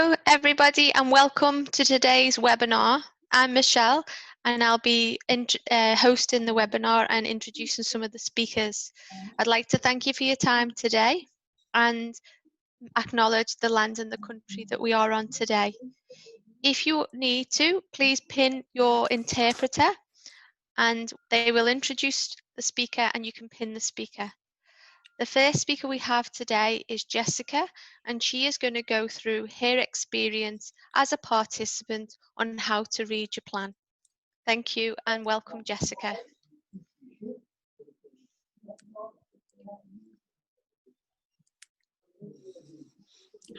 Hello everybody and welcome to today's webinar. I'm Michelle and I'll be hosting the webinar and introducing some of the speakers. I'd like to thank you for your time today and acknowledge the land and the country that we are on today. If you need to, please pin your interpreter and they will introduce the speaker and you can pin the speaker. The first speaker we have today is Jessica, and she is going to go through her experience as a participant on how to read your plan. Thank you and welcome, Jessica.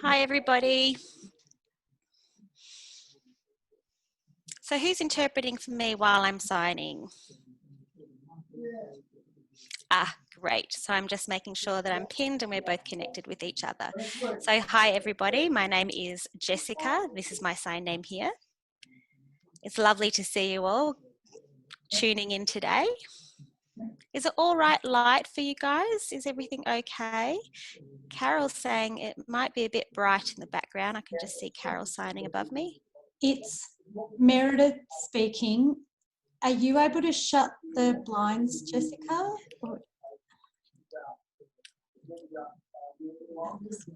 Hi, everybody. So who's interpreting for me while I'm signing? Great. So I'm just making sure that I'm pinned and we're both connected with each other. So hi, everybody. My name is Jessica. This is my sign name here. It's lovely to see you all tuning in today. Is it all right light for you guys? Is everything okay? Carol's saying it might be a bit bright in the background. I can just see Carol signing above me. It's Meredith speaking. Are you able to shut the blinds, Jessica?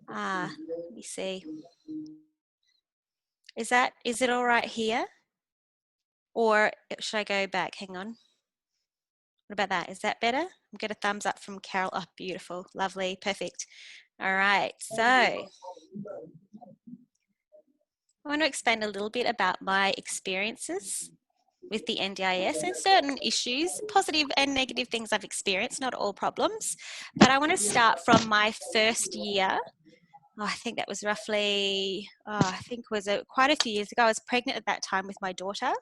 Let me see. Is it all right here? Or should I go back? Hang on. What about that? Is that better? I'm getting a thumbs up from Carol. Oh, beautiful. Lovely. Perfect. All right. So I want to explain a little bit about my experiences with the NDIS and certain issues, positive and negative things I've experienced, not all problems. But I want to start from my first year. I think that was roughly, quite a few years ago. I was pregnant at that time with my daughter.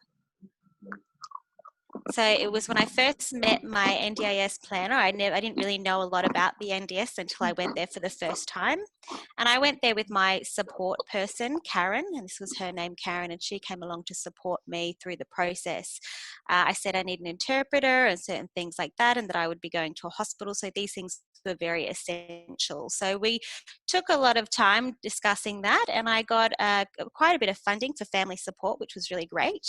So it was when I first met my NDIS planner. I didn't really know a lot about the NDIS until I went there for the first time. And I went there with my support person, Karen, and this was her name, Karen, and she came along to support me through the process. I said I need an interpreter and certain things like that, and that I would be going to a hospital. So these things were very essential. So we took a lot of time discussing that, and I got quite a bit of funding for family support, which was really great.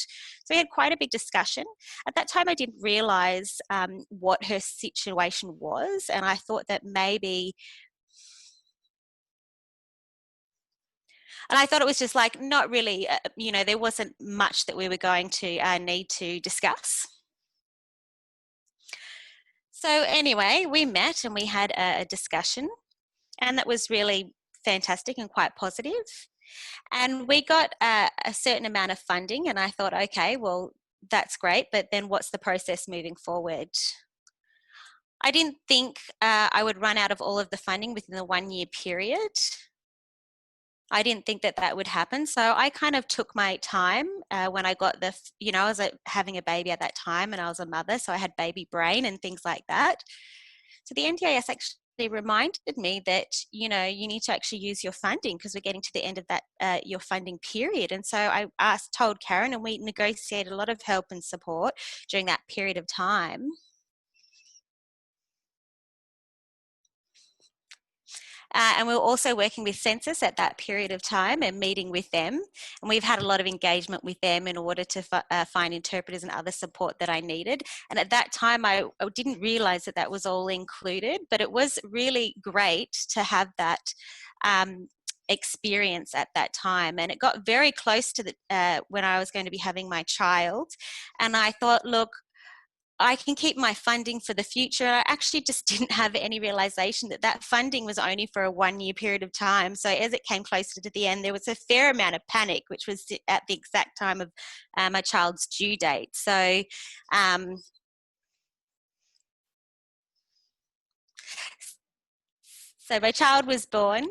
So we had quite a big discussion. At that time, I didn't realize what her situation was, and I thought that maybe, and I thought it was just like not really, there wasn't much that we were going to need to discuss. So anyway, we met and we had a discussion, and that was really fantastic and quite positive. And we got a certain amount of funding, and I thought, okay, well, that's great, but then what's the process moving forward? I didn't think I would run out of all of the funding within the 1 year period. I didn't think that that would happen. So I kind of took my time when I got I was having a baby at that time, and I was a mother, so I had baby brain and things like that. So the NDIS actually reminded me that, you need to actually use your funding because we're getting to the end of that, your funding period. And so I told Karen, and we negotiated a lot of help and support during that period of time. And we were also working with Census at that period of time and meeting with them. And we've had a lot of engagement with them in order to find interpreters and other support that I needed. And at that time, I didn't realize that that was all included, but it was really great to have that experience at that time. And it got very close to when I was going to be having my child. And I thought, look, I can keep my funding for the future. I actually just didn't have any realization that that funding was only for a 1 year period of time. So as it came closer to the end, there was a fair amount of panic, which was at the exact time of my child's due date. So my child was born,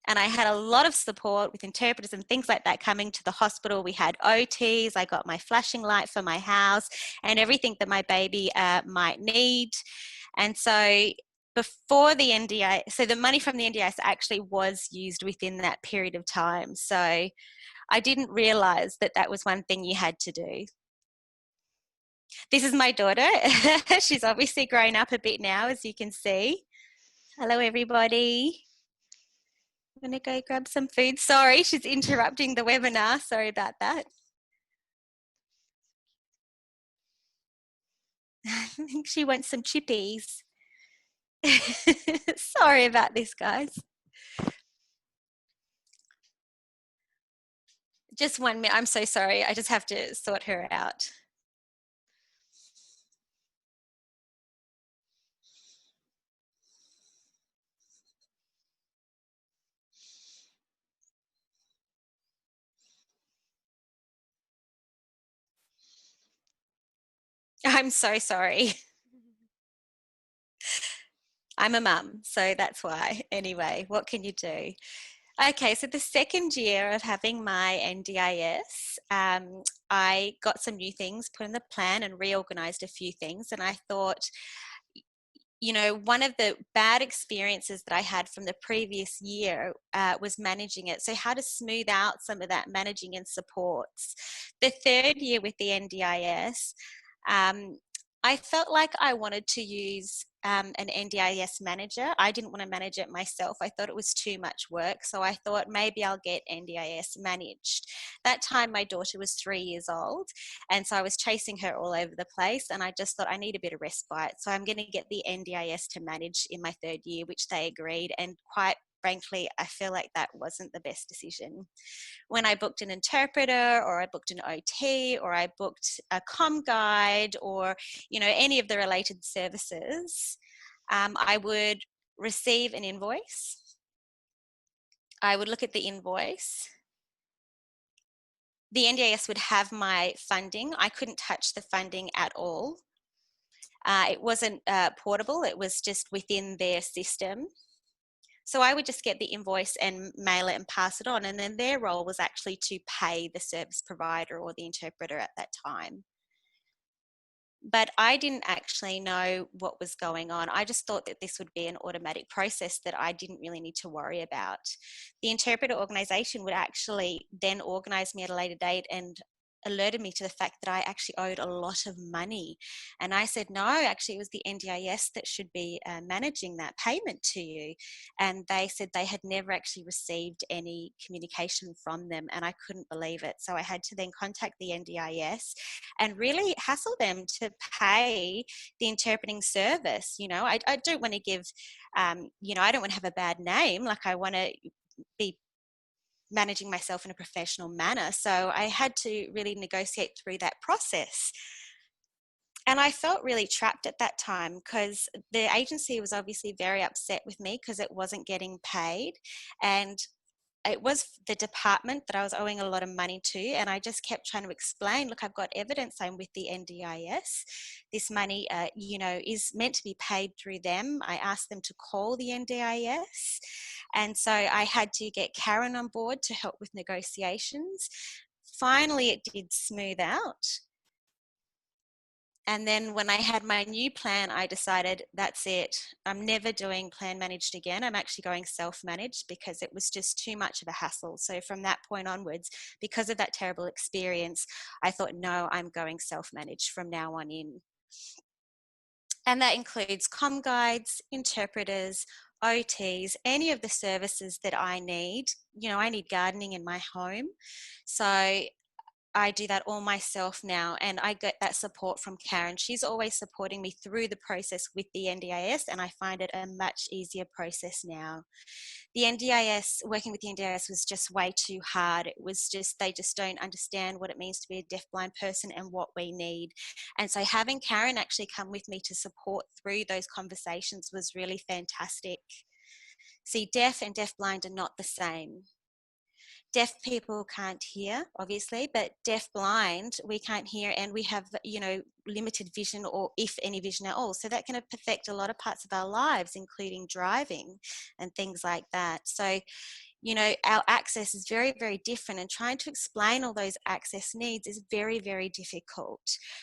and I had a lot of support with interpreters and things like that coming to the hospital. We had OTs, I got my flashing light for my house and everything that my baby might need. And so before the NDIS, so the money from the NDIS actually was used within that period of time. So I didn't realize that that was one thing you had to do. This is my daughter. She's obviously grown up a bit now, as you can see. Hello, everybody. I'm going to go grab some food. Sorry, she's interrupting the webinar. Sorry about that. I think she wants some chippies. Sorry about this, guys. Just 1 minute. I'm so sorry. I just have to sort her out. I'm so sorry. I'm a mum, so that's why. Anyway, what can you do? Okay, so the second year of having my NDIS, I got some new things put in the plan and reorganized a few things. And I thought, you know, one of the bad experiences that I had from the previous year was managing it. So how to smooth out some of that managing and supports. The third year with the NDIS, I felt like I wanted to use an NDIS manager. I didn't want to manage it myself. I thought it was too much work. So I thought maybe I'll get NDIS managed. That time my daughter was 3 years old. And so I was chasing her all over the place. And I just thought I need a bit of respite. So I'm going to get the NDIS to manage in my third year, which they agreed. And quite frankly, I feel like that wasn't the best decision. When I booked an interpreter or I booked an OT or I booked a comm guide or, you know, any of the related services, I would receive an invoice. I would look at the invoice. The NDIS would have my funding. I couldn't touch the funding at all. It wasn't portable. It was just within their system. So I would just get the invoice and mail it and pass it on. And then their role was actually to pay the service provider or the interpreter at that time. But I didn't actually know what was going on. I just thought that this would be an automatic process that I didn't really need to worry about. The interpreter organisation would actually then organise me at a later date and alerted me to the fact that I actually owed a lot of money. And I said, no, actually it was the NDIS that should be managing that payment to you. And they said they had never actually received any communication from them, and I couldn't believe it. So I had to then contact the NDIS and really hassle them to pay the interpreting service. You know, I don't want to give, you know, I don't want to have a bad name. Like, I want to be managing myself in a professional manner. So I had to really negotiate through that process. And I felt really trapped at that time because the agency was obviously very upset with me because it wasn't getting paid. And it was the department that I was owing a lot of money to, and I just kept trying to explain, look, I've got evidence I'm with the NDIS. This money, you know, is meant to be paid through them. I asked them to call the NDIS, and so I had to get Karen on board to help with negotiations. Finally, it did smooth out. And then when I had my new plan, I decided that's it. I'm never doing plan managed again. I'm actually going self-managed because it was just too much of a hassle. So from that point onwards, because of that terrible experience, I thought, no, I'm going self-managed from now on in. And that includes comm guides, interpreters, OTs, any of the services that I need. You know, I need gardening in my home. So I do that all myself now, and I get that support from Karen. She's always supporting me through the process with the NDIS, and I find it a much easier process now. The NDIS, working with the NDIS was just way too hard. It was just, they just don't understand what it means to be a deafblind person and what we need. And so having Karen actually come with me to support through those conversations was really fantastic. See, deaf and deafblind are not the same. Deaf people can't hear, obviously, but deaf-blind, we can't hear, and we have, you know, limited vision, or if any vision at all. So that can affect a lot of parts of our lives, including driving and things like that. So, you know, our access is very, very different, and trying to explain all those access needs is very, very difficult.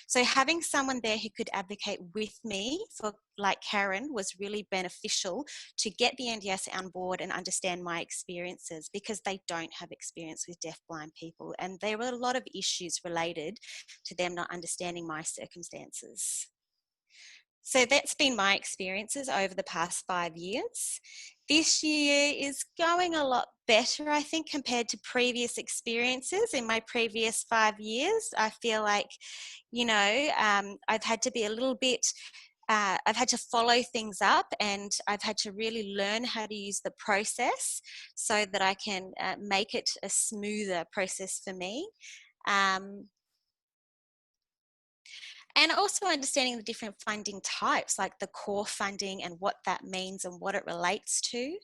So having someone there who could advocate with me, for like Karen, was really beneficial to get the NDIS on board and understand my experiences, because they don't have experience with deafblind people, and there were a lot of issues related to them not understanding my circumstances. So that's been my experiences over the past 5 years. this year is going a lot better, I think, compared to previous experiences in my previous 5 years. I feel like, you know, I've had to be a little bit, I've had to follow things up, and I've had to really learn how to use the process so that I can make it a smoother process for me. And also understanding the different funding types, like the core funding and what that means and what it relates to.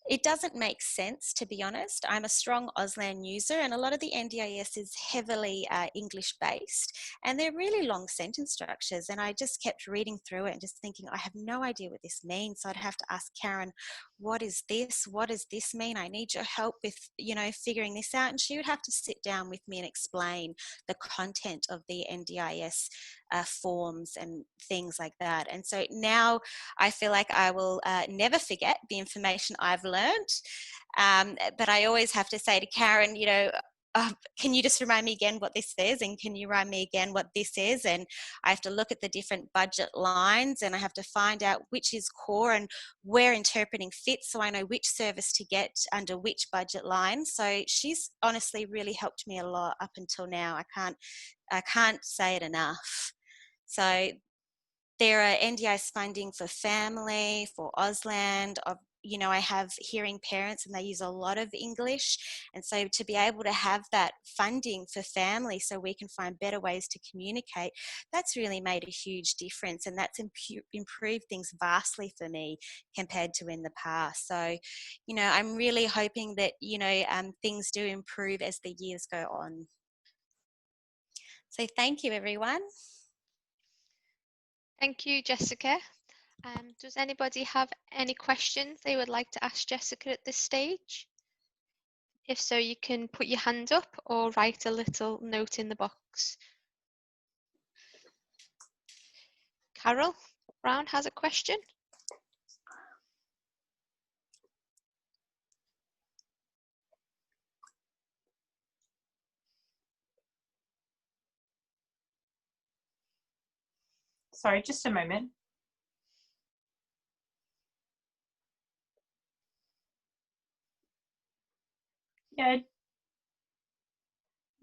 It doesn't make sense, to be honest. I'm a strong Auslan user, and a lot of the NDIS is heavily English based, and they're really long sentence structures. And I just kept reading through it and just thinking, I have no idea what this means. So I'd have to ask Karen, what is this? What does this mean? I need your help with, you know, figuring this out. And she would have to sit down with me and explain the content of the NDIS forms and things like that. And so now I feel like I will never forget the information I've learned, but I always have to say to Karen, you know, can you just remind me again what this says, and can you remind me again what this is? And I have to look at the different budget lines, and I have to find out which is core and where interpreting fits, so I know which service to get under which budget line. So she's honestly really helped me a lot up until now. I can't say it enough. So there are NDIS funding for family, for Auslan. You know, I have hearing parents and they use a lot of English. And so to be able to have that funding for family so we can find better ways to communicate, that's really made a huge difference. And that's improved things vastly for me compared to in the past. So, you know, I'm really hoping that, you know, things do improve as the years go on. So thank you, everyone. Thank you, Jessica. Does anybody have any questions they would like to ask Jessica at this stage? If so, you can put your hand up or write a little note in the box. Carol Brown has a question. Sorry, just a moment. Yeah, I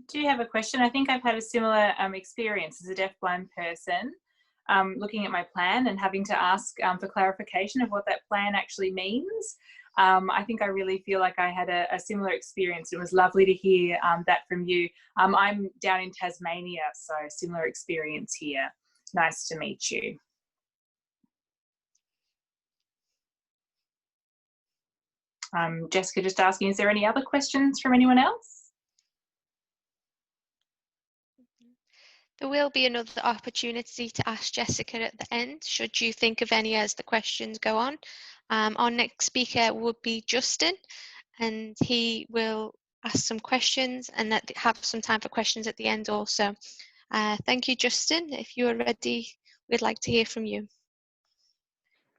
do have a question. I think I've had a similar experience as a deafblind person, looking at my plan and having to ask for clarification of what that plan actually means. I think I really feel like I had a similar experience. It was lovely to hear that from you. I'm down in Tasmania, so similar experience here. Nice to meet you. Jessica just asking, is there any other questions from anyone else? There will be another opportunity to ask Jessica at the end, should you think of any as the questions go on. Our next speaker would be Justin, and he will ask some questions and have some time for questions at the end also. Thank you, Justin. If you are ready, we'd like to hear from you.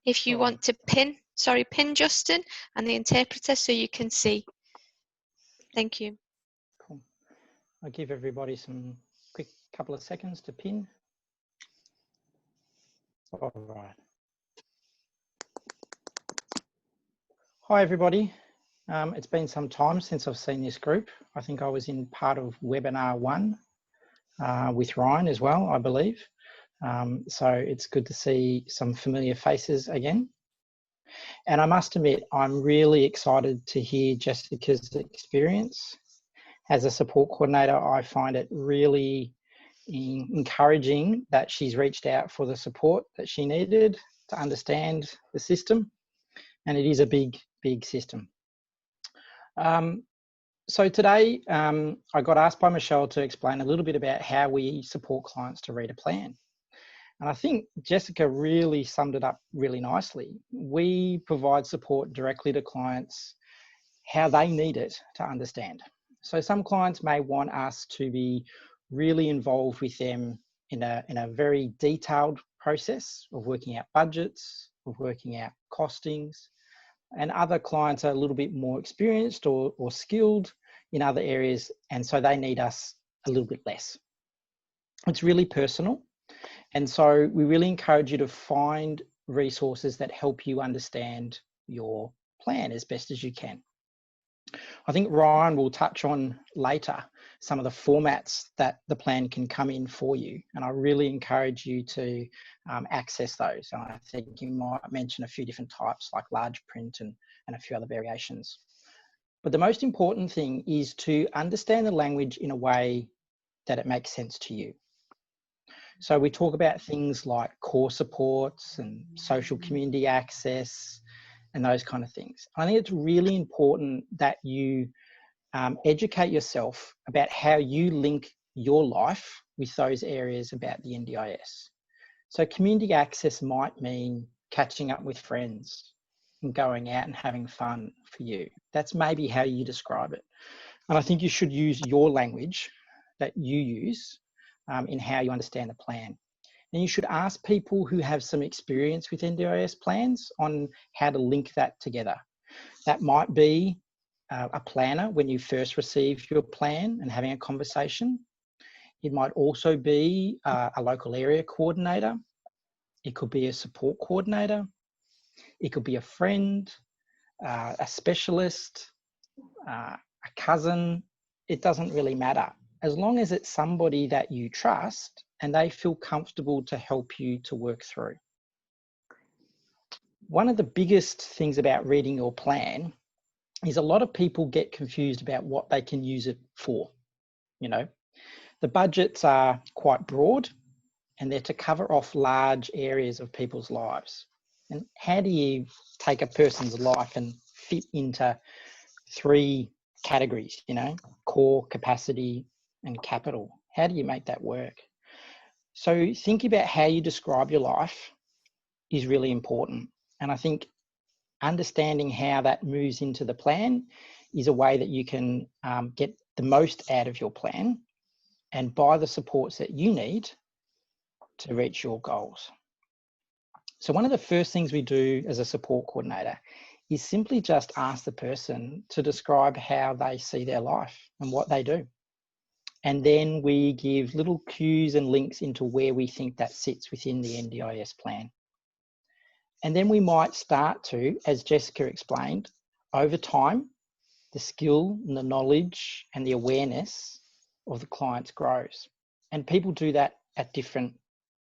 If you want to pin Justin and the interpreter so you can see. Thank you. Cool. I'll give everybody some quick couple of seconds to pin. All right. Hi, everybody. It's been some time since I've seen this group. I think I was in part of webinar 1 with Ryan as well, I believe. So it's good to see some familiar faces again. And I must admit, I'm really excited to hear Jessica's experience. As a support coordinator, I find it really encouraging that she's reached out for the support that she needed to understand the system. And it is a big, big system. So today, I got asked by Michelle to explain a little bit about how we support clients to read a plan. And I think Jessica really summed it up really nicely. We provide support directly to clients how they need it to understand. So some clients may want us to be really involved with them in a very detailed process of working out budgets, of working out costings, and other clients are a little bit more experienced or skilled in other areas, and so they need us a little bit less. It's really personal, and so we really encourage you to find resources that help you understand your plan as best as you can. I think Ryan will touch on later some of the formats that the plan can come in for you, and I really encourage you to access those. And I think you might mention a few different types like large print and a few other variations. But the most important thing is to understand the language in a way that it makes sense to you. So we talk about things like core supports and social community access and those kind of things. I think it's really important that you educate yourself about how you link your life with those areas about the NDIS. So community access might mean catching up with friends and going out and having fun for you. That's maybe how you describe it. And I think you should use your language that you use in how you understand the plan. And you should ask people who have some experience with NDIS plans on how to link that together. That might be a planner when you first receive your plan and having a conversation. It might also be a local area coordinator. It could be a support coordinator. It could be a friend, a specialist, a cousin. It doesn't really matter. As long as it's somebody that you trust and they feel comfortable to help you to work through. One of the biggest things about reading your plan is a lot of people get confused about what they can use it for. You know, the budgets are quite broad and they're to cover off large areas of people's lives. And how do you take a person's life and fit into 3 categories, you know, core, capacity, and capital? How do you make that work? So think about how you describe your life is really important. And I think understanding how that moves into the plan is a way that you can get the most out of your plan and buy the supports that you need to reach your goals. So one of the first things we do as a support coordinator is simply just ask the person to describe how they see their life and what they do. And then we give little cues and links into where we think that sits within the NDIS plan. And then we might start to, as Jessica explained, over time, the skill and the knowledge and the awareness of the clients grows. And people do that at different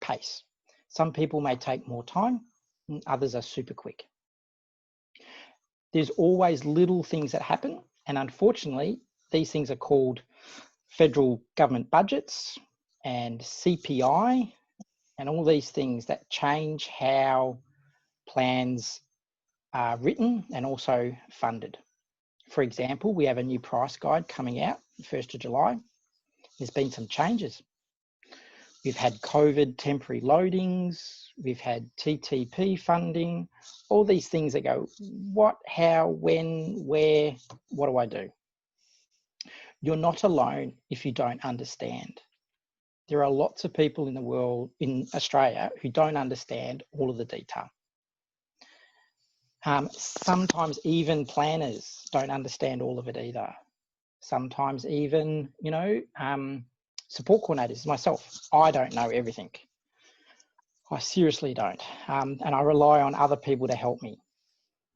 pace. Some people may take more time and others are super quick. There's always little things that happen. And unfortunately, these things are called federal government budgets and CPI and all these things that change how plans are written and also funded. For example, we have a new price guide coming out the 1st of July. There's been some changes. We've had COVID temporary loadings, we've had TTP funding, all these things that go, what, how, when, where, what do I do? You're not alone if you don't understand. There are lots of people in the world, in Australia, who don't understand all of the detail. Sometimes even planners don't understand all of it either. Sometimes even, you know, support coordinators, myself, I don't know everything. I seriously don't. And I rely on other people to help me.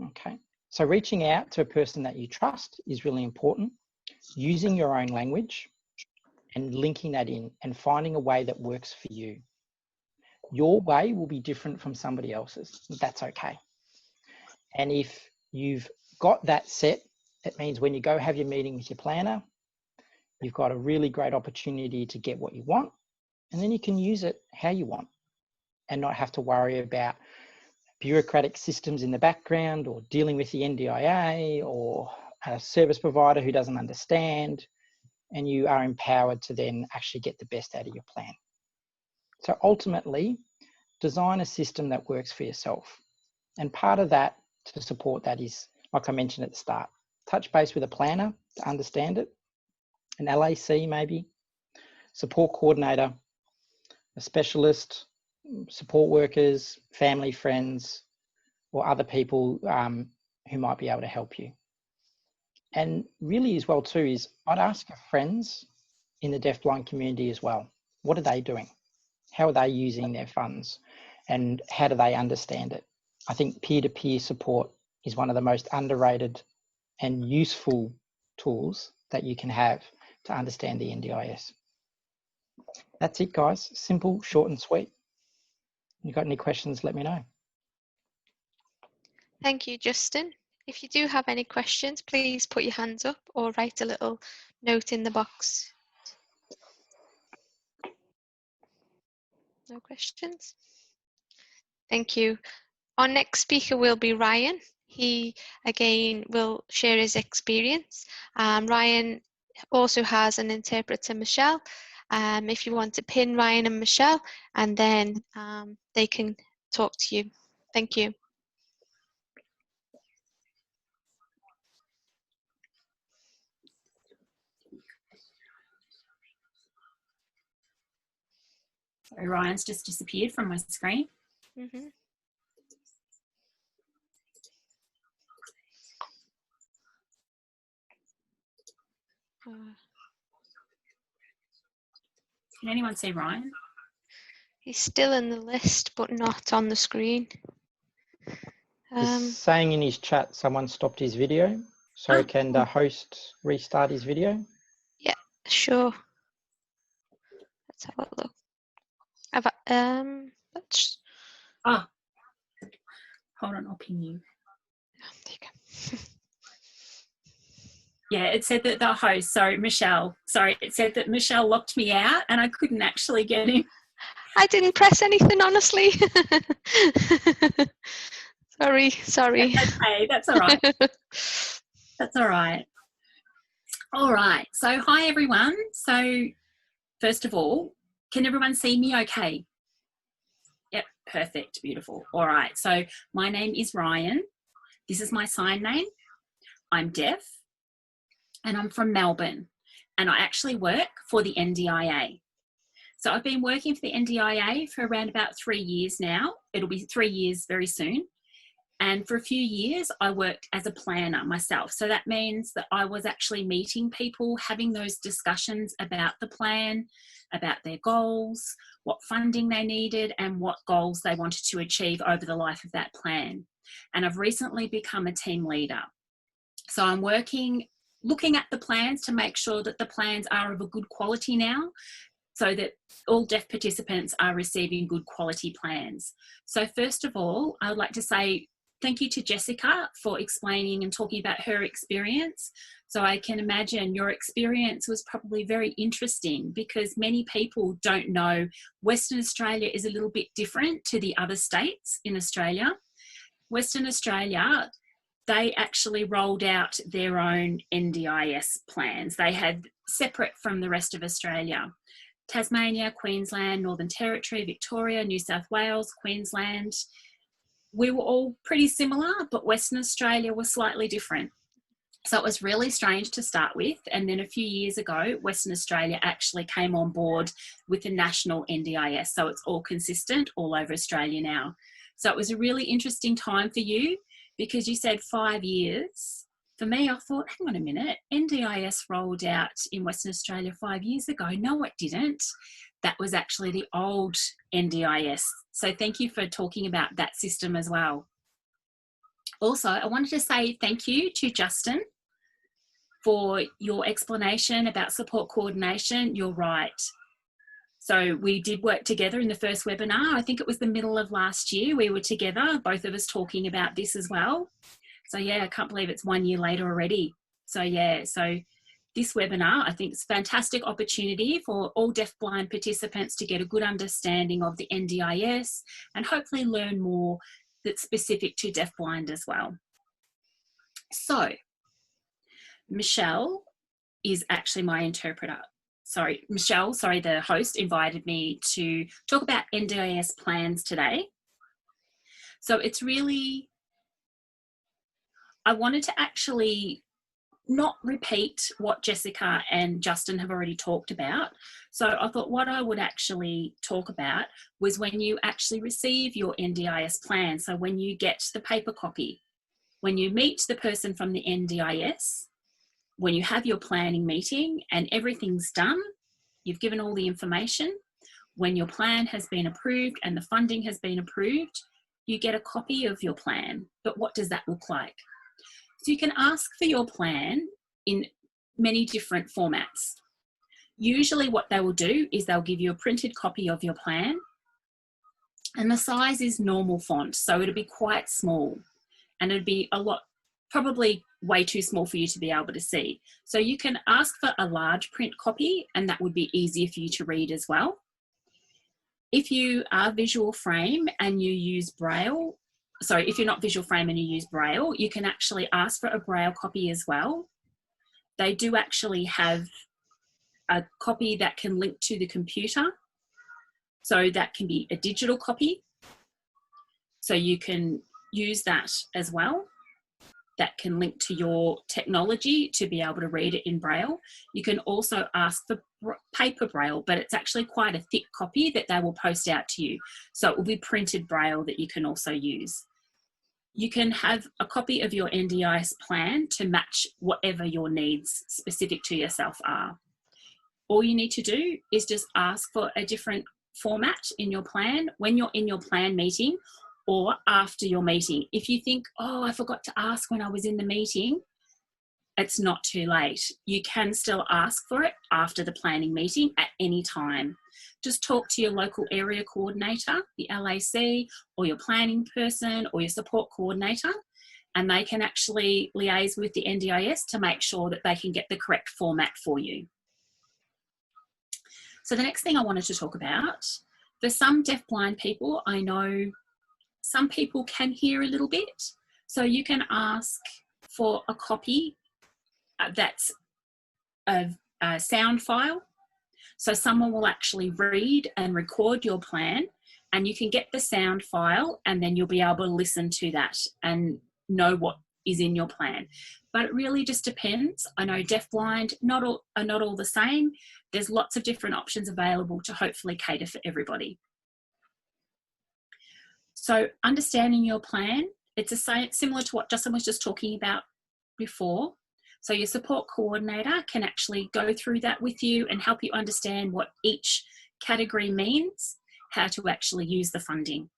Okay. So reaching out to a person that you trust is really important. Using your own language and linking that in and finding a way that works for you. Your way will be different from somebody else's. That's okay. And if you've got that set, it means when you go have your meeting with your planner, you've got a really great opportunity to get what you want, and then you can use it how you want and not have to worry about bureaucratic systems in the background or dealing with the NDIA or a service provider who doesn't understand, and you are empowered to then actually get the best out of your plan. So ultimately, design a system that works for yourself. And part of that to support that is, like I mentioned at the start, touch base with a planner to understand it, an LAC maybe, support coordinator, a specialist, support workers, family, friends, or other people who might be able to help you. And really as well too is I'd ask your friends in the deafblind community as well. What are they doing? How are they using their funds? And how do they understand it? I think peer-to-peer support is one of the most underrated and useful tools that you can have to understand the NDIS. That's it, guys. Simple, short and sweet. If you've got any questions, let me know. Thank you, Justin. If you do have any questions, please put your hands up or write a little note in the box. No questions? Thank you. Our next speaker will be Ryan. He, again, will share his experience. Ryan also has an interpreter, Michelle. If you want to pin Ryan and Michelle, and then they can talk to you. Thank you. Sorry, Ryan's just disappeared from my screen. Mm-hmm. Can anyone see Ryan? He's still in the list, but not on the screen. He's saying in his chat someone stopped his video. So can the host restart his video? Yeah, sure. Let's have a look. Let's... Oh, hold on, I'll pin you. There you go. Yeah, it said that the host, sorry, Michelle, sorry, it said that Michelle locked me out and I couldn't actually get in. I didn't press anything, honestly. Sorry. That's okay, that's all right. That's all right. All right, so hi everyone. So first of all, can everyone see me okay? Yep, perfect, beautiful. All right, so my name is Ryan. This is my sign name. I'm deaf and I'm from Melbourne and I actually work for the NDIA. So I've been working for the NDIA for around about 3 years now. It'll be 3 years very soon. And for a few years, I worked as a planner myself. So that means that I was actually meeting people, having those discussions about the plan, about their goals, what funding they needed, and what goals they wanted to achieve over the life of that plan. And I've recently become a team leader. So I'm looking at the plans to make sure that the plans are of a good quality now, so that all deaf participants are receiving good quality plans. So first of all, I would like to say thank you to Jessica for explaining and talking about her experience. So I can imagine your experience was probably very interesting because many people don't know Western Australia is a little bit different to the other states in Australia. Western Australia, they actually rolled out their own NDIS plans. They had separate from the rest of Australia. Tasmania, Queensland, Northern Territory, Victoria, New South Wales, Queensland. We were all pretty similar, but Western Australia was slightly different. So it was really strange to start with. And then a few years ago, Western Australia actually came on board with the national NDIS. So it's all consistent all over Australia now. So it was a really interesting time for you because you said 5 years. For me, I thought, hang on a minute, NDIS rolled out in Western Australia 5 years ago. No, it didn't. That was actually the old NDIS. So thank you for talking about that system as well. Also, I wanted to say thank you to Justin for your explanation about support coordination. You're right. So we did work together in the first webinar. I think it was the middle of last year. We were together, both of us talking about this as well. So yeah, I can't believe it's 1 year later already. So yeah, so this webinar, I think, is a fantastic opportunity for all deafblind participants to get a good understanding of the NDIS and hopefully learn more that's specific to deafblind as well. So Michelle is actually my interpreter. Sorry, Michelle, the host invited me to talk about NDIS plans today. So it's really, I wanted to actually not repeat what Jessica and Justin have already talked about. So I thought what I would actually talk about was when you actually receive your NDIS plan. So when you get the paper copy, when you meet the person from the NDIS, when you have your planning meeting and everything's done, you've given all the information, when your plan has been approved and the funding has been approved, you get a copy of your plan. But what does that look like? So you can ask for your plan in many different formats. Usually what they will do is they'll give you a printed copy of your plan, and the size is normal font, so it'll be quite small, and it'd be a lot, probably way too small for you to be able to see. So you can ask for a large print copy, and that would be easier for you to read as well. If you are visual frame and you use Braille, sorry, if you're not visual frame and you use Braille, you can actually ask for a Braille copy as well. They do actually have a copy that can link to the computer. So that can be a digital copy. So you can use that as well. That can link to your technology to be able to read it in Braille. You can also ask for paper Braille, but it's actually quite a thick copy that they will post out to you. So it will be printed Braille that you can also use. You can have a copy of your NDIS plan to match whatever your needs specific to yourself are. All you need to do is just ask for a different format in your plan when you're in your plan meeting or after your meeting. If you think, oh, I forgot to ask when I was in the meeting, it's not too late. You can still ask for it after the planning meeting at any time. Just talk to your local area coordinator, the LAC, or your planning person, or your support coordinator, and they can actually liaise with the NDIS to make sure that they can get the correct format for you. So the next thing I wanted to talk about, for some deafblind people, I know some people can hear a little bit. So you can ask for a copy that's a sound file. So someone will actually read and record your plan, and you can get the sound file, and then you'll be able to listen to that and know what is in your plan. But it really just depends. I know deafblind are not all the same. There's lots of different options available to hopefully cater for everybody. So understanding your plan, it's similar to what Justin was just talking about before. So your support coordinator can actually go through that with you and help you understand what each category means, how to actually use the funding.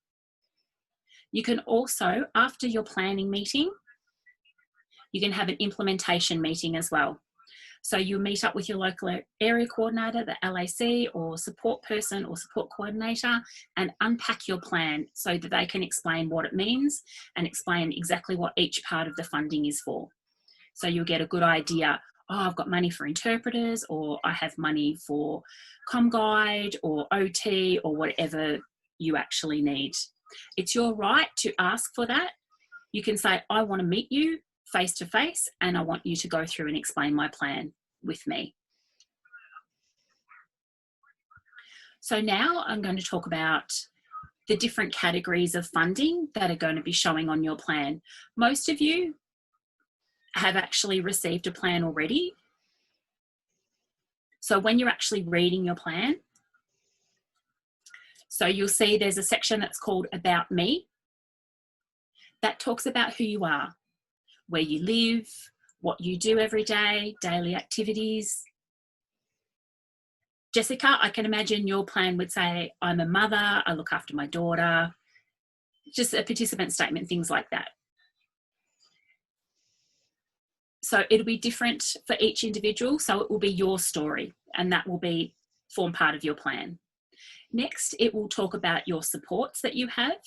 You can also, after your planning meeting, you can have an implementation meeting as well. So you meet up with your local area coordinator, the LAC or support person or support coordinator, and unpack your plan so that they can explain what it means and explain exactly what each part of the funding is for. So you'll get a good idea, oh, I've got money for interpreters, or I have money for ComGuide or OT or whatever you actually need. It's your right to ask for that. You can say, I want to meet you face to face, and I want you to go through and explain my plan with me. So now I'm going to talk about the different categories of funding that are going to be showing on your plan. Most of you have actually received a plan already. So when you're actually reading your plan, so you'll see there's a section that's called About Me. That talks about who you are, where you live, what you do every day, daily activities. Jessica, I can imagine your plan would say, I'm a mother, I look after my daughter, just a participant statement, things like that. So it'll be different for each individual, so it will be your story, and that will form part of your plan. Next, it will talk about your supports that you have.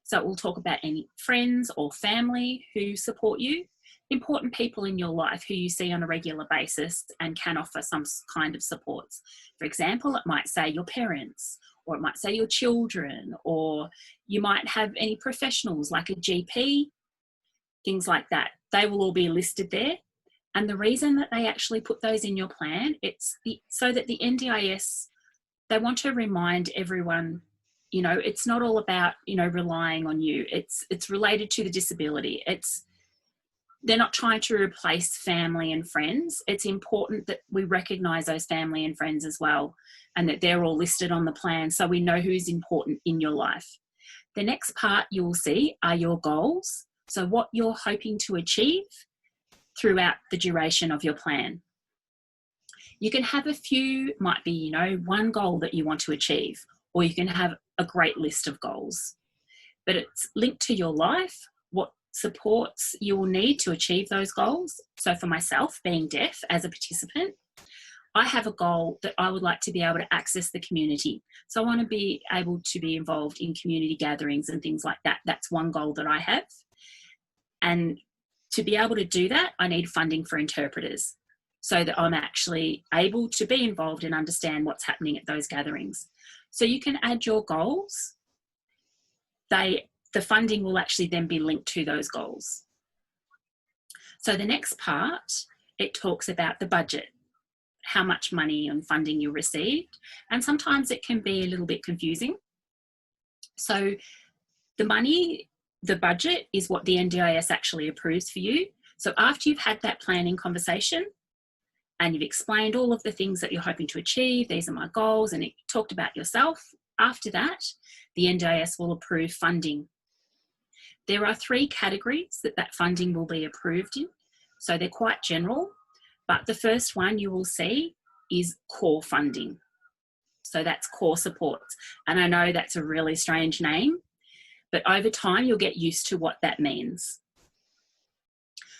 So it will talk about any friends or family who support you, important people in your life who you see on a regular basis and can offer some kind of supports. For example, it might say your parents, or it might say your children, or you might have any professionals like a GP, things like that. They will all be listed there. And the reason that they actually put those in your plan, it's so that the NDIS, they want to remind everyone, you know, it's not all about, you know, relying on you. It's related to the disability. They're not trying to replace family and friends. It's important that we recognise those family and friends as well, and that they're all listed on the plan so we know who's important in your life. The next part you will see are your goals. So what you're hoping to achieve throughout the duration of your plan. You can have a few, might be, you know, one goal that you want to achieve, or you can have a great list of goals. but it's linked to your life, what supports you will need to achieve those goals. So for myself, being deaf as a participant, I have a goal that I would like to be able to access the community. So I want to be able to be involved in community gatherings and things like that. That's one goal that I have. And to be able to do that, I need funding for interpreters so that I'm actually able to be involved and understand what's happening at those gatherings. So you can add your goals. The funding will actually then be linked to those goals. So the next part, it talks about the budget, how much money and funding you received, and sometimes it can be a little bit confusing. So the budget is what the NDIS actually approves for you. So after you've had that planning conversation and you've explained all of the things that you're hoping to achieve, these are my goals, and it talked about yourself, after that, the NDIS will approve funding. There are 3 categories that funding will be approved in. So they're quite general, but the first one you will see is core funding. So that's core supports. And I know that's a really strange name, but over time you'll get used to what that means.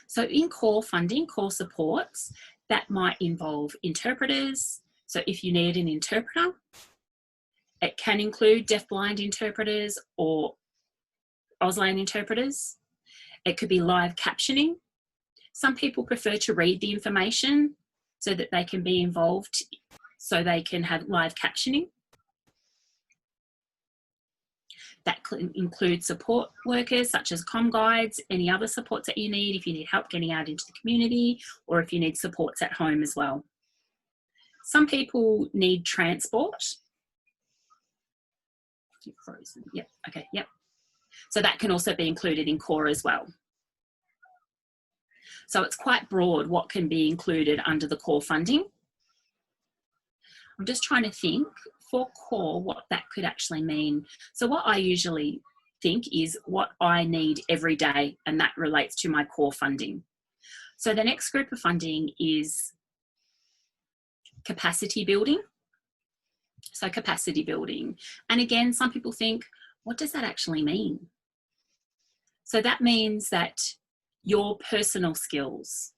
So in core funding, core supports, that might involve interpreters. So if you need an interpreter, it can include deafblind interpreters or Auslan interpreters. It could be live captioning. Some people prefer to read the information so that they can be involved, so they can have live captioning. That includes support workers such as comm guides, any other supports that you need if you need help getting out into the community or if you need supports at home as well. Some people need transport. You're frozen. Yep. Okay. Yep. So that can also be included in core as well. So it's quite broad what can be included under the core funding. I'm just trying to think for core what that could actually mean. So what I usually think is what I need every day, and that relates to my core funding. So the next group of funding is capacity building. So capacity building. And again, some people think, what does that actually mean? So that means that your personal skills,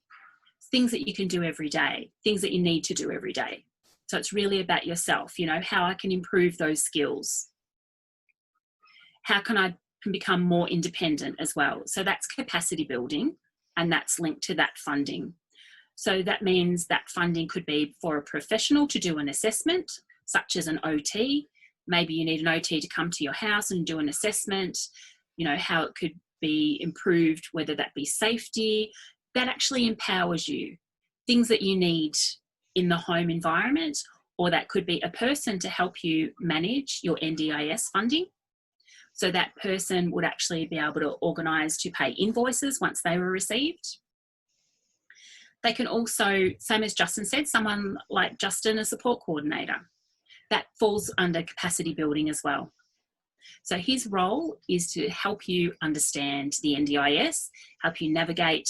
things that you can do every day, things that you need to do every day. So it's really about yourself, you know, how I can improve those skills. How can I become more independent as well? So that's capacity building, and that's linked to that funding. So that means that funding could be for a professional to do an assessment, such as an OT. Maybe you need an OT to come to your house and do an assessment, you know, how it could be improved, whether that be safety. That actually empowers you. Things that you need in the home environment, or that could be a person to help you manage your NDIS funding. So that person would actually be able to organise to pay invoices once they were received. They can also, same as Justin said, someone like Justin, a support coordinator. That falls under capacity building as well. So his role is to help you understand the NDIS, help you navigate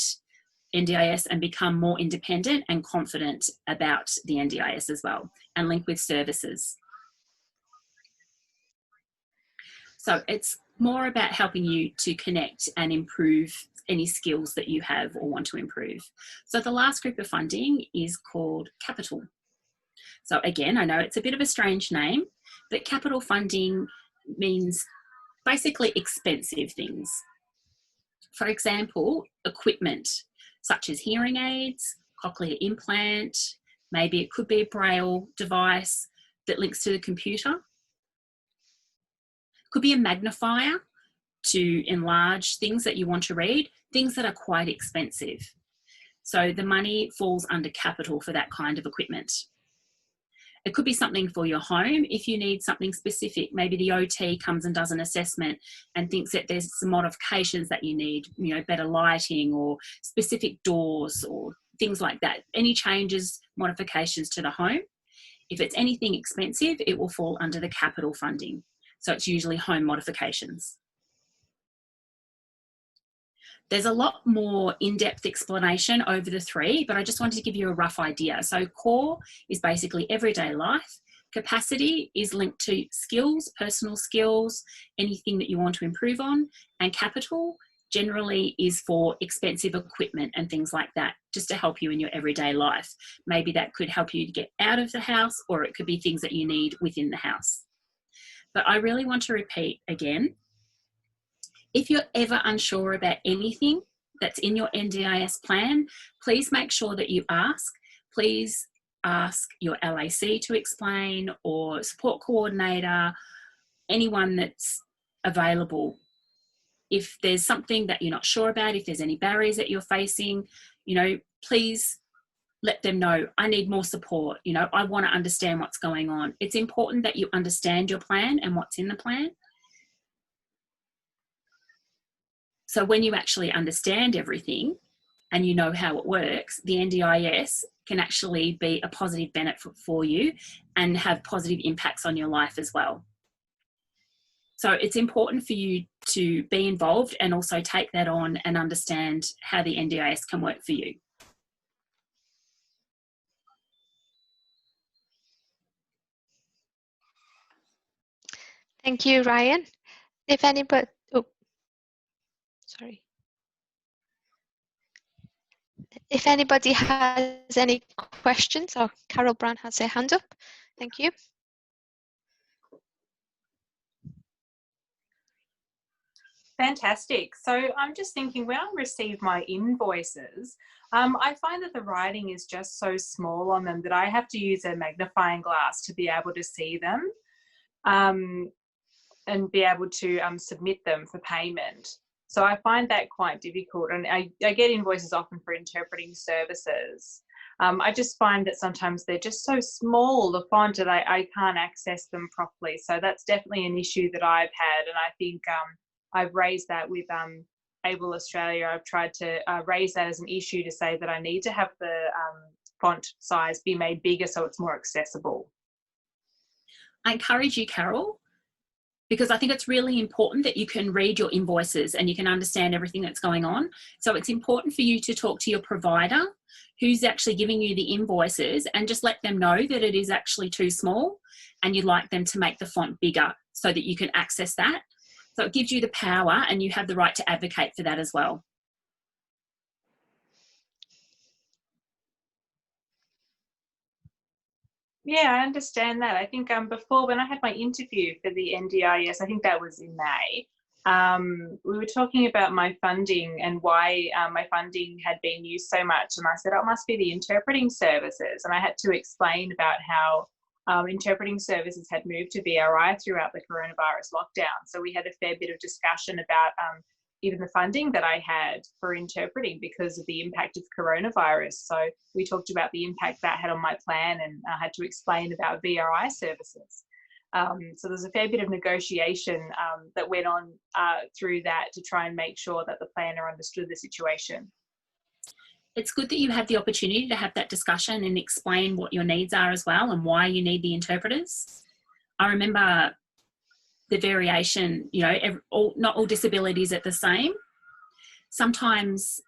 NDIS and become more independent and confident about the NDIS as well, and link with services. So it's more about helping you to connect and improve any skills that you have or want to improve. So the last group of funding is called capital. So again, I know it's a bit of a strange name, but capital funding means basically expensive things. For example, equipment such as hearing aids, cochlear implant, maybe it could be a braille device that links to the computer. Could be a magnifier to enlarge things that you want to read, things that are quite expensive. So the money falls under capital for that kind of equipment. It could be something for your home. If you need something specific, maybe the OT comes and does an assessment and thinks that there's some modifications that you need, you know, better lighting or specific doors or things like that. Any changes, modifications to the home. If it's anything expensive, it will fall under the capital funding. So it's usually home modifications. There's a lot more in-depth explanation over the 3, but I just wanted to give you a rough idea. So core is basically everyday life. Capacity is linked to skills, personal skills, anything that you want to improve on. And capital generally is for expensive equipment and things like that, just to help you in your everyday life. Maybe that could help you to get out of the house, or it could be things that you need within the house. But I really want to repeat again, if you're ever unsure about anything that's in your NDIS plan, please make sure that you ask. Please ask your LAC to explain, or support coordinator, anyone that's available. If there's something that you're not sure about, if there's any barriers that you're facing, you know, please let them know, I need more support. You know, I want to understand what's going on. It's important that you understand your plan and what's in the plan. So when you actually understand everything and you know how it works, the NDIS can actually be a positive benefit for you and have positive impacts on your life as well. So it's important for you to be involved and also take that on and understand how the NDIS can work for you. Thank you, Ryan. If anybody, oh, sorry. If anybody has any questions, or Carol Brown has her hand up. Thank you. Fantastic. So I'm just thinking, when I receive my invoices, I find that the writing is just so small on them that I have to use a magnifying glass to be able to see them and be able to submit them for payment. So I find that quite difficult, and I get invoices often for interpreting services. I just find that sometimes they're just so small, the font, that I can't access them properly. So that's definitely an issue that I've had, and I think I've raised that with Able Australia. I've tried to raise that as an issue to say that I need to have the font size be made bigger so it's more accessible. I encourage you, Carol, because I think it's really important that you can read your invoices and you can understand everything that's going on. So it's important for you to talk to your provider who's actually giving you the invoices and just let them know that it is actually too small and you'd like them to make the font bigger so that you can access that. So it gives you the power and you have the right to advocate for that as well. Yeah, I understand that. I think before, when I had my interview for the NDIS, I think that was in May, we were talking about my funding and why my funding had been used so much. And I said, oh, it must be the interpreting services. And I had to explain about how interpreting services had moved to VRI throughout the coronavirus lockdown. So we had a fair bit of discussion about even the funding that I had for interpreting because of the impact of coronavirus. So we talked about the impact that had on my plan, and I had to explain about VRI services. So there's a fair bit of negotiation that went on through that to try and make sure that the planner understood the situation. It's good that you had the opportunity to have that discussion and explain what your needs are as well and why you need the interpreters. I remember the variation, you know, not all disabilities are the same. Sometimes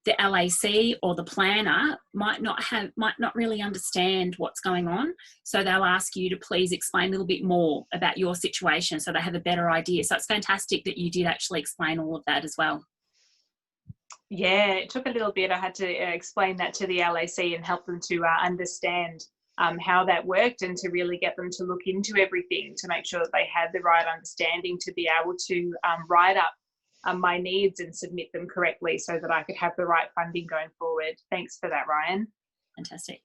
the LAC or the planner might not really understand what's going on. So they'll ask you to please explain a little bit more about your situation so they have a better idea. So it's fantastic that you did actually explain all of that as well. Yeah, it took a little bit. I had to explain that to the LAC and help them to understand how that worked and to really get them to look into everything to make sure that they had the right understanding to be able to write up my needs and submit them correctly so that I could have the right funding going forward. Thanks for that, Ryan. Fantastic.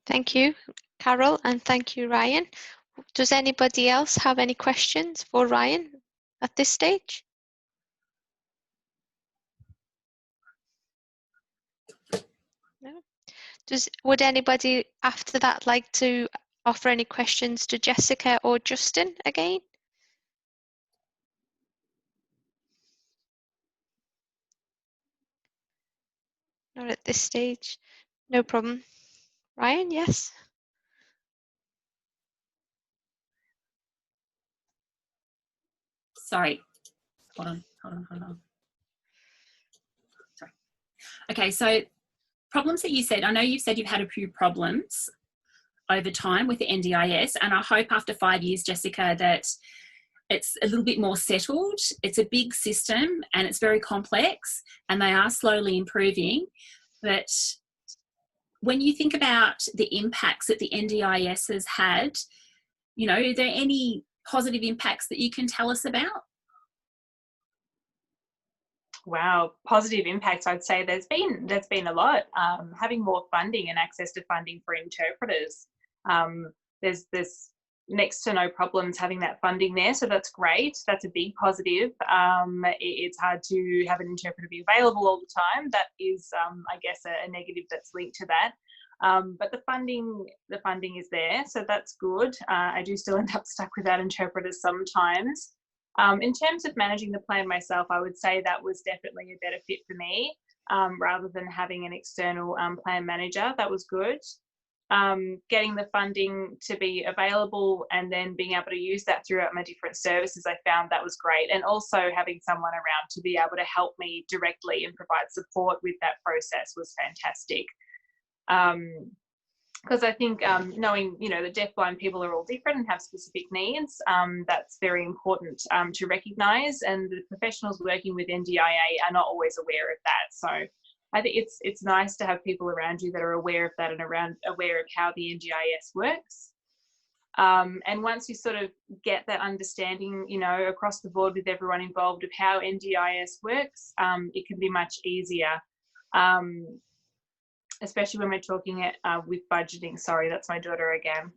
Thank you, Carol, and thank you, Ryan. Does anybody else have any questions for Ryan at this stage? No. Would anybody after that like to offer any questions to Jessica or Justin again? Not at this stage. No problem. Ryan, yes? Sorry. Hold on. Sorry. Okay, so problems that you said, I know you've said you've had a few problems. over time with the NDIS, and I hope after 5 years, Jessica, that it's a little bit more settled. It's a big system and it's very complex, and they are slowly improving. But when you think about the impacts that the NDIS has had, you know, are there any positive impacts that you can tell us about? Wow, positive impacts. I'd say there's been a lot. Having more funding and access to funding for interpreters. There's next to no problems having that funding there, so that's great. That's a big positive. It's hard to have an interpreter be available all the time. That is, I guess, a negative that's linked to that. But the funding is there, so that's good. I do still end up stuck without interpreters sometimes. In terms of managing the plan myself, I would say that was definitely a better fit for me, rather than having an external plan manager. That was good. Getting the funding to be available and then being able to use that throughout my different services, I found that was great. And also having someone around to be able to help me directly and provide support with that process was fantastic. Because I think knowing, you know, the deafblind people are all different and have specific needs, that's very important to recognise, and the professionals working with NDIA are not always aware of that. So I think it's nice to have people around you that are aware of that and aware of how the NDIS works. And once you sort of get that understanding, you know, across the board with everyone involved of how NDIS works, it can be much easier. Especially when we're talking with budgeting. Sorry, that's my daughter again.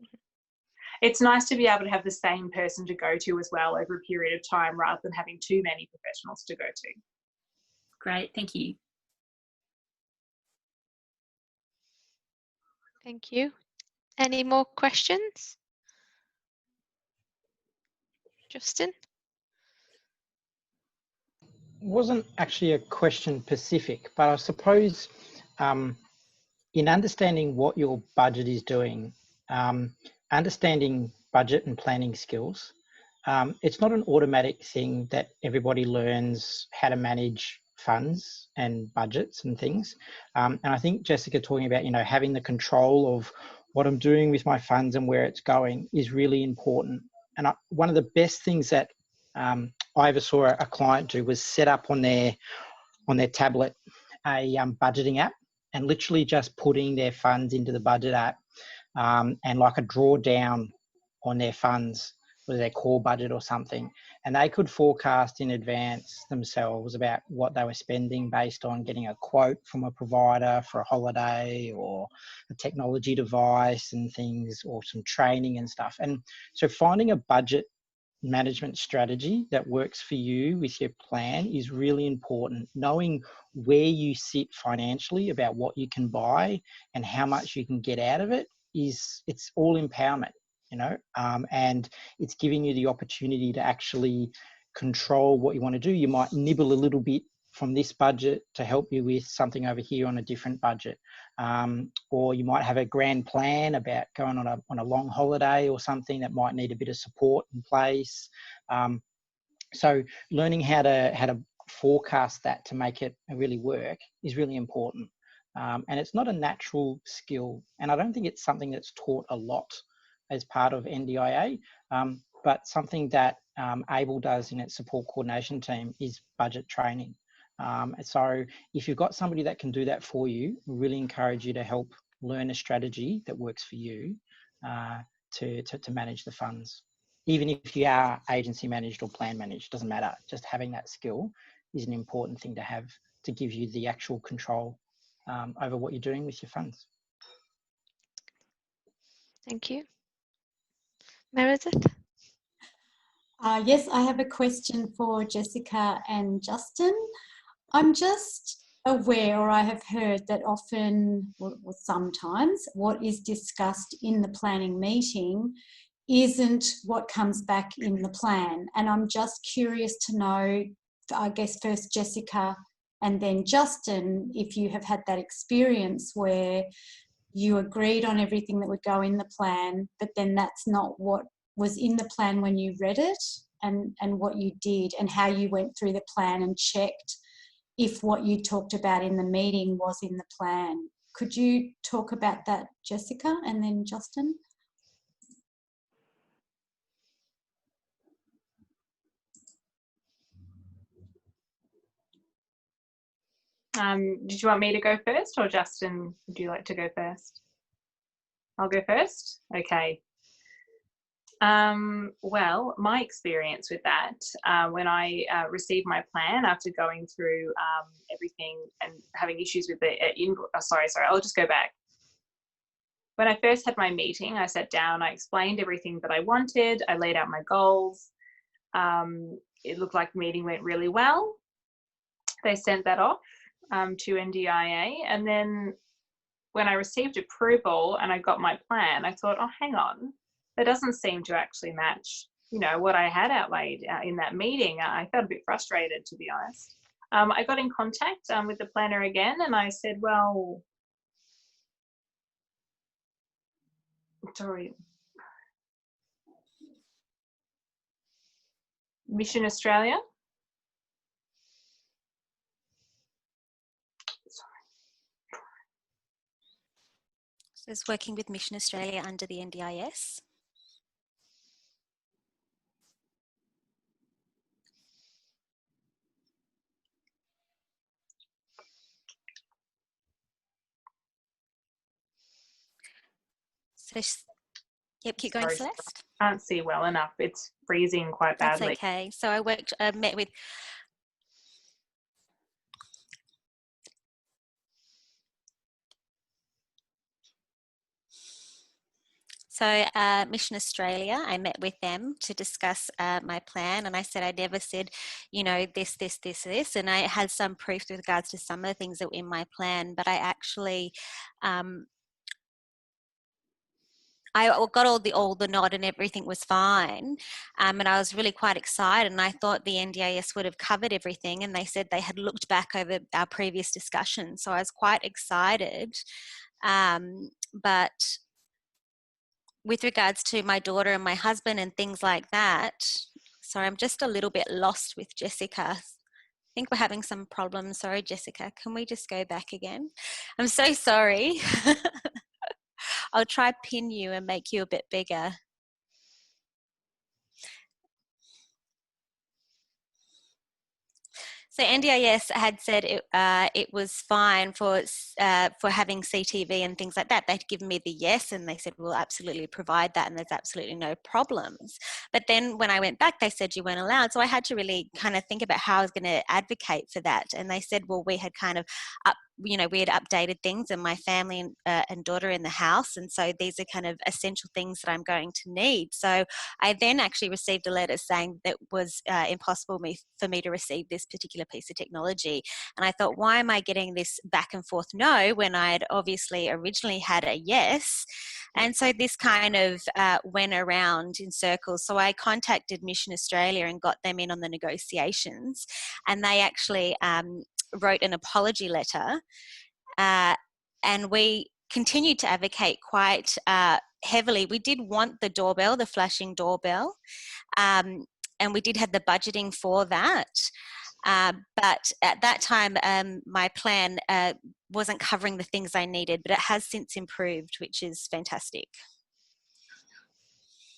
It's nice to be able to have the same person to go to as well over a period of time, rather than having too many professionals to go to. Great, thank you. Thank you. Any more questions? Justin? Wasn't actually a question specific, but I suppose in understanding what your budget is doing, understanding budget and planning skills, it's not an automatic thing that everybody learns how to manage funds and budgets and things. And I think Jessica talking about, you know, having the control of what I'm doing with my funds and where it's going is really important. And one of the best things that I ever saw a client do was set up on their tablet a budgeting app, and literally just putting their funds into the budget app, and like a drawdown on their funds, whether their core budget or something. And they could forecast in advance themselves about what they were spending based on getting a quote from a provider for a holiday or a technology device and things, or some training and stuff. And so finding a budget management strategy that works for you with your plan is really important. Knowing where you sit financially about what you can buy and how much you can get out of it it's all empowerment, you know, and it's giving you the opportunity to actually control what you want to do. You might nibble a little bit from this budget to help you with something over here on a different budget, or you might have a grand plan about going on a long holiday or something that might need a bit of support in place. So learning how to forecast that to make it really work is really important, and it's not a natural skill, and I don't think it's something that's taught a lot as part of NDIA, but something that ABLE does in its support coordination team is budget training. So if you've got somebody that can do that for you, we really encourage you to help learn a strategy that works for you to manage the funds. Even if you are agency managed or plan managed, doesn't matter. Just having that skill is an important thing to have to give you the actual control over what you're doing with your funds. Thank you. Meredith? Yes, I have a question for Jessica and Justin. I'm just aware, or I have heard that often, or sometimes, what is discussed in the planning meeting isn't what comes back in the plan. And I'm just curious to know, I guess first Jessica and then Justin, if you have had that experience where you agreed on everything that would go in the plan, but then that's not what was in the plan when you read it, and what you did and how you went through the plan and checked if what you talked about in the meeting was in the plan. Could you talk about that, Jessica, and then Justin? Did you want me to go first, or Justin, would you like to go first? I'll go first. Okay. Well, my experience with that, when I received my plan after going through everything and having issues with the sorry, I'll just go back. When I first had my meeting, I sat down, I explained everything that I wanted, I laid out my goals. It looked like the meeting went really well. They sent that off to NDIA, and then when I received approval and I got my plan, I thought, oh, hang on, that doesn't seem to actually match, you know, what I had outlaid in that meeting. I felt a bit frustrated, to be honest. I got in contact with the planner again, and I said, well, sorry, Mission Australia. So it's working with Mission Australia under the NDIS. So, yep, keep going, Celeste. Can't see well enough. It's freezing quite badly. That's okay. So I met with. So Mission Australia, I met with them to discuss my plan, and I said I never said, you know, this, and I had some proof with regards to some of the things that were in my plan, but I actually I got all the nod and everything was fine, and I was really quite excited, and I thought the NDIS would have covered everything, and they said they had looked back over our previous discussion, so I was quite excited, but with regards to my daughter and my husband and things like that, sorry, I'm just a little bit lost with Jessica. I think we're having some problems. Sorry, Jessica, can we just go back again? I'm so sorry. I'll try pin you and make you a bit bigger. So NDIS had said it was fine for having CTV and things like that. They'd given me the yes, and they said we'll absolutely provide that, and there's absolutely no problems. But then when I went back, they said you weren't allowed. So I had to really kind of think about how I was going to advocate for that. And they said, well, we had kind of we had updated things and my family and daughter in the house, and so these are kind of essential things that I'm going to need. So I then actually received a letter saying that it was impossible for me to receive this particular piece of technology, and I thought, why am I getting this back and forth no when I had obviously originally had a yes? And so this kind of went around in circles. So I contacted Mission Australia and got them in on the negotiations, and they actually wrote an apology letter, and we continued to advocate quite heavily. We did want the doorbell, the flashing doorbell, and we did have the budgeting for that. But at that time, my plan wasn't covering the things I needed, but it has since improved, which is fantastic.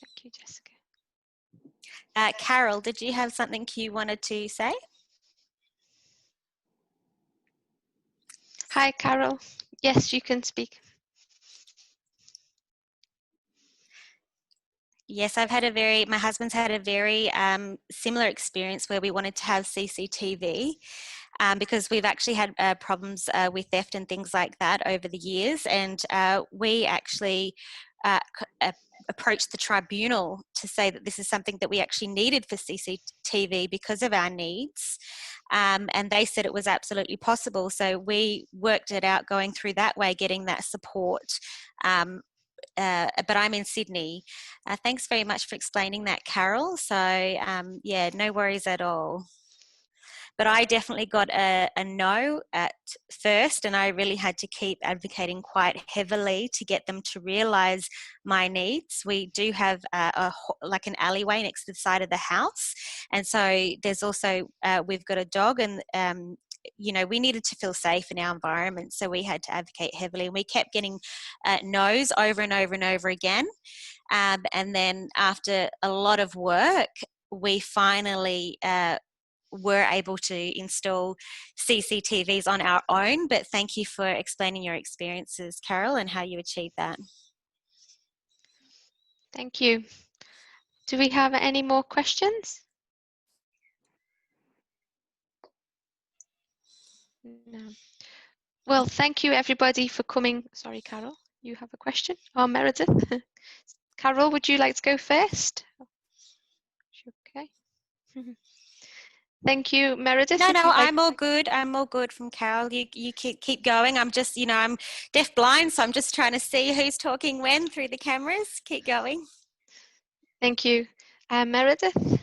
Thank you, Jessica. Carol, did you have something you wanted to say? Hi, Carol. Yes, you can speak. Yes, my husband's had a very similar experience where we wanted to have CCTV because we've actually had problems with theft and things like that over the years, and we actually approached the tribunal to say that this is something that we actually needed for CCTV because of our needs, and they said it was absolutely possible. So we worked it out going through that way, getting that support. But I'm in Sydney. Thanks very much for explaining that, Carol. So yeah, no worries at all. But I definitely got a no at first, and I really had to keep advocating quite heavily to get them to realise my needs. We do have like an alleyway next to the side of the house, and so there's also we've got a dog, and we needed to feel safe in our environment, so we had to advocate heavily, and we kept getting no's over and over and over again. And then after a lot of work, we finally were able to install CCTVs on our own. But thank you for explaining your experiences, Carol, and how you achieved that. Thank you. Do we have any more questions? No. Well, thank you everybody for coming. Sorry, Carol, you have a question? Or Meredith? Carol, would you like to go first? Okay. Thank you, Meredith. No, I'm all good. I'm all good from Carol. You keep going. I'm just, I'm deafblind, so I'm just trying to see who's talking when through the cameras. Keep going. Thank you. Meredith?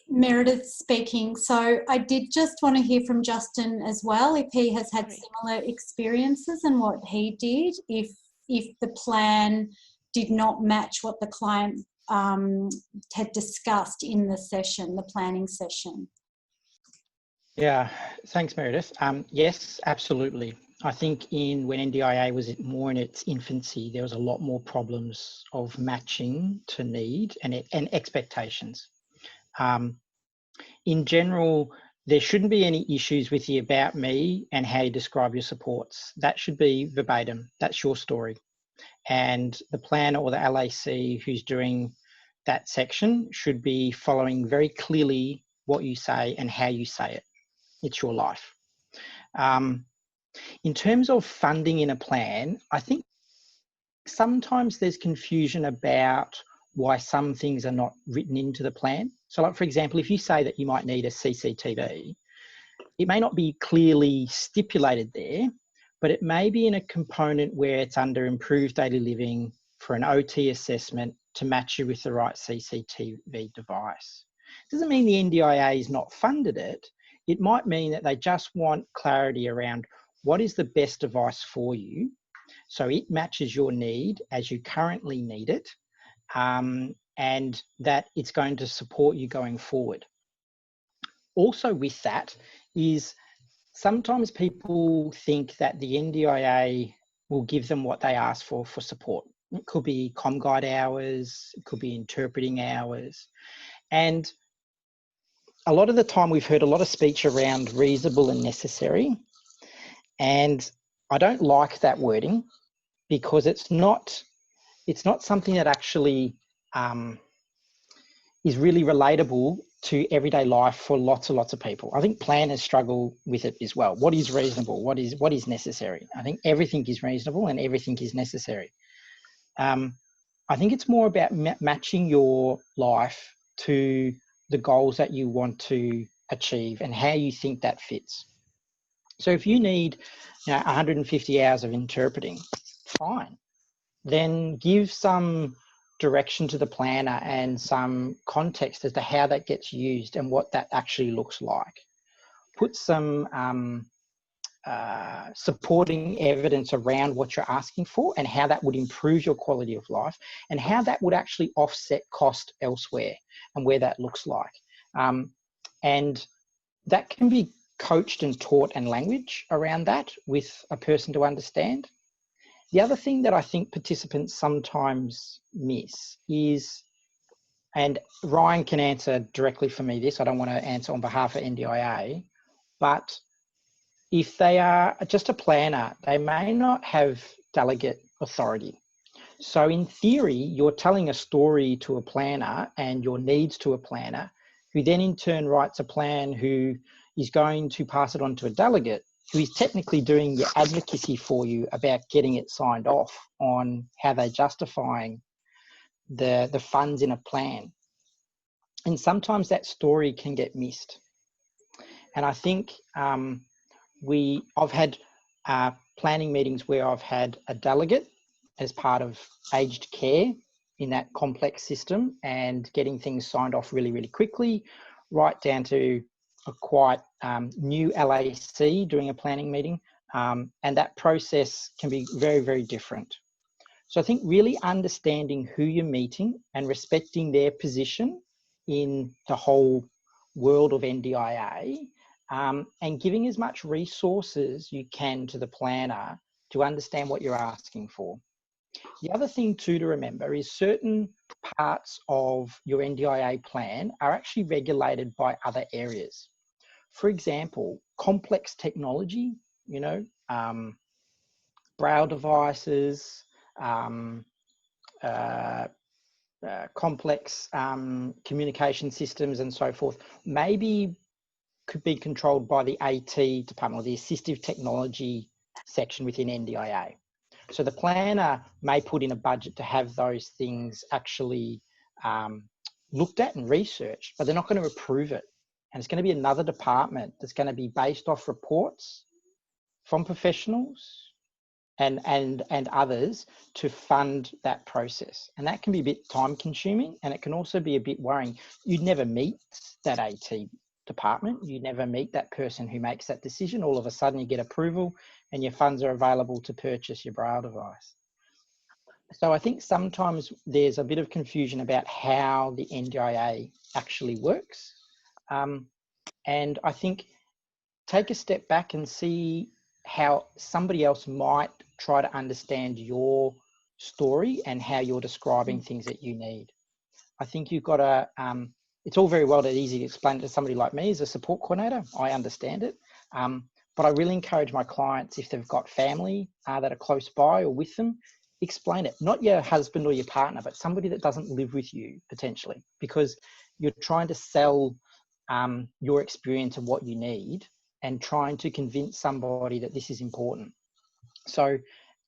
Meredith speaking. So I did just want to hear from Justin as well, if he has had similar experiences and what he did, if the plan did not match what the client had discussed in the session, the planning session. Yeah, thanks, Meredith. Yes, absolutely. I think when NDIA was more in its infancy, there was a lot more problems of matching to need and expectations. In general, there shouldn't be any issues with the about me and how you describe your supports. That should be verbatim. That's your story. And the planner or the LAC who's doing that section should be following very clearly what you say and how you say it. It's your life. In terms of funding in a plan, I think sometimes there's confusion about why some things are not written into the plan. So like, for example, if you say that you might need a CCTV, it may not be clearly stipulated there, but it may be in a component where it's under improved daily living for an OT assessment to match you with the right CCTV device. Doesn't mean the NDIA is not funded it. It might mean that they just want clarity around what is the best device for you, so it matches your need as you currently need it, and that it's going to support you going forward. Also with that is sometimes people think that the NDIA will give them what they ask for support. It could be comm guide hours, it could be interpreting hours. And a lot of the time we've heard a lot of speech around reasonable and necessary. And I don't like that wording because it's not something that actually is really relatable to everyday life for lots and lots of people. I think planners struggle with it as well. What is reasonable? What is necessary? I think everything is reasonable and everything is necessary. I think it's more about matching your life to the goals that you want to achieve and how you think that fits. So if you need 150 hours of interpreting, fine. Then give some direction to the planner and some context as to how that gets used and what that actually looks like. Put some supporting evidence around what you're asking for and how that would improve your quality of life and how that would actually offset cost elsewhere and where that looks like. And that can be coached and taught and language around that with a person to understand. The other thing that I think participants sometimes miss is, and Ryan can answer directly for me this, I don't want to answer on behalf of NDIA, but if they are just a planner, they may not have delegate authority. So in theory, you're telling a story to a planner and your needs to a planner, who then in turn writes a plan who is going to pass it on to a delegate, who is technically doing your advocacy for you about getting it signed off on how they're justifying the funds in a plan. And sometimes that story can get missed. And I think I've had planning meetings where I've had a delegate as part of aged care in that complex system and getting things signed off really, really quickly, right down to a quite new LAC doing a planning meeting. And that process can be very, very different. So I think really understanding who you're meeting and respecting their position in the whole world of NDIA and giving as much resources you can to the planner to understand what you're asking for. The other thing too to remember is certain parts of your NDIA plan are actually regulated by other areas. For example, complex technology, you know, braille devices, complex communication systems and so forth, maybe could be controlled by the AT department or the assistive technology section within NDIA. So the planner may put in a budget to have those things actually looked at and researched, but they're not going to approve it. And it's going to be another department that's going to be based off reports from professionals and others to fund that process. And that can be a bit time consuming, and it can also be a bit worrying. You'd never meet that AT department. You never meet that person who makes that decision. All of a sudden you get approval and your funds are available to purchase your braille device. So I think sometimes there's a bit of confusion about how the NDIA actually works. And I think take a step back and see how somebody else might try to understand your story and how you're describing things that you need. I think you've got to, it's all very well and easy to explain to somebody like me as a support coordinator. I understand it. But I really encourage my clients, if they've got family that are close by or with them, explain it. Not your husband or your partner, but somebody that doesn't live with you potentially, because you're trying to sell your experience of what you need and trying to convince somebody that this is important. So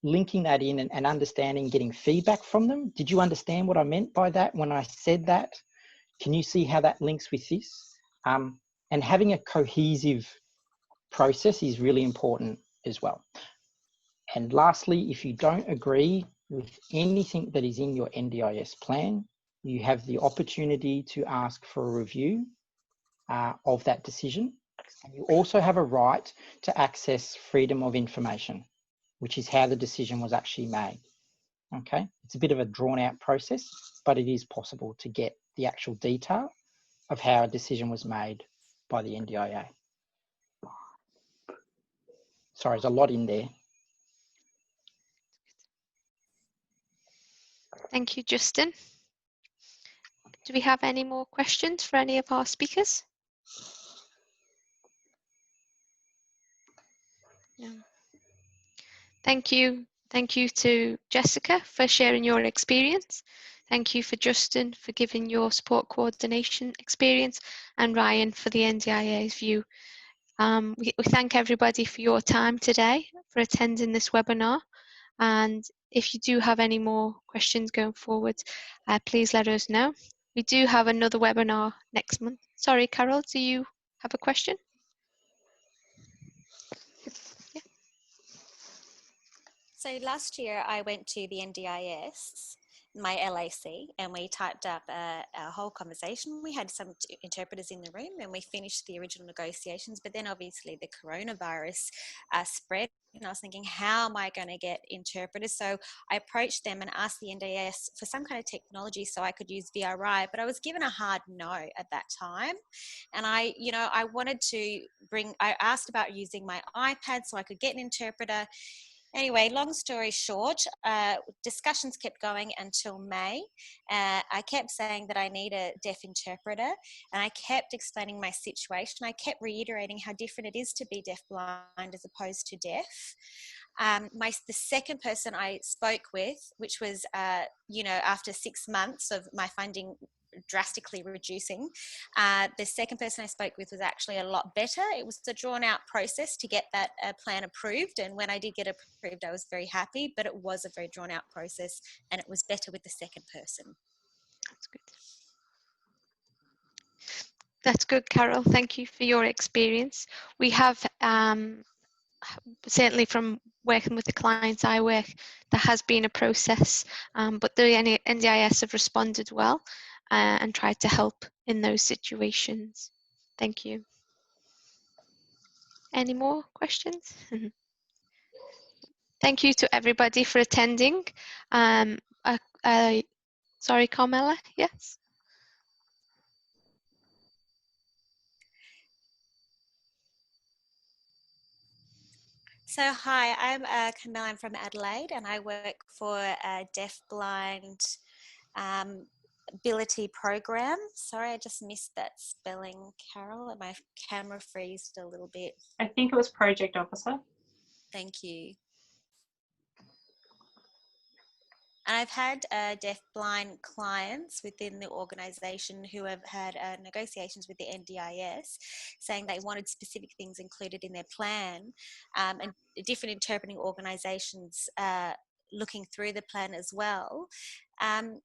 linking that in and understanding, getting feedback from them. Did you understand what I meant by that when I said that? Can you see how that links with this? And having a cohesive process is really important as well. And lastly, if you don't agree with anything that is in your NDIS plan, you have the opportunity to ask for a review of that decision. You also have a right to access freedom of information, which is how the decision was actually made. Okay, it's a bit of a drawn out process, but it is possible to get the actual detail of how a decision was made by the NDIA. Sorry, there's a lot in there. Thank you, Justin. Do we have any more questions for any of our speakers? No. Thank you. Thank you to Jessica for sharing your experience. Thank you for Justin for giving your support coordination experience, and Ryan for the NDIA's view. We thank everybody for your time today, for attending this webinar. And if you do have any more questions going forward, please let us know. We do have another webinar next month. Sorry, Carol, do you have a question? Yeah. So last year I went to the NDIS, my LAC, and we typed up a whole conversation. We had some interpreters in the room and we finished the original negotiations, but then obviously the coronavirus spread, and I was thinking, how am I going to get interpreters? So I approached them and asked the NDIS for some kind of technology so I could use VRI, but I was given a hard no at that time. And I wanted to I asked about using my iPad so I could get an interpreter. Anyway, long story short, discussions kept going until May. I kept saying that I need a deaf interpreter, and I kept explaining my situation. I kept reiterating how different it is to be deafblind as opposed to deaf. The second person I spoke with, which was, after 6 months of my funding drastically reducing, the second person I spoke with was actually a lot better. It was a drawn out process to get that plan approved, and when I did get approved I was very happy, but it was a very drawn out process and it was better with the second person. That's good. That's good, Carol. Thank you for your experience. We have certainly from working with the clients I work, there has been a process, but the NDIS have responded well and tried to help in those situations. Thank you. Any more questions? Thank you to everybody for attending. Sorry, Carmela, yes? So hi, I'm Camilla. I'm from Adelaide, and I work for a Deafblind ability program. Sorry, I just missed that spelling, Carol. My camera freezed a little bit. I think it was project officer. Thank you. And I've had deafblind clients within the organisation who have had negotiations with the NDIS saying they wanted specific things included in their plan, and different interpreting organisations looking through the plan as well. And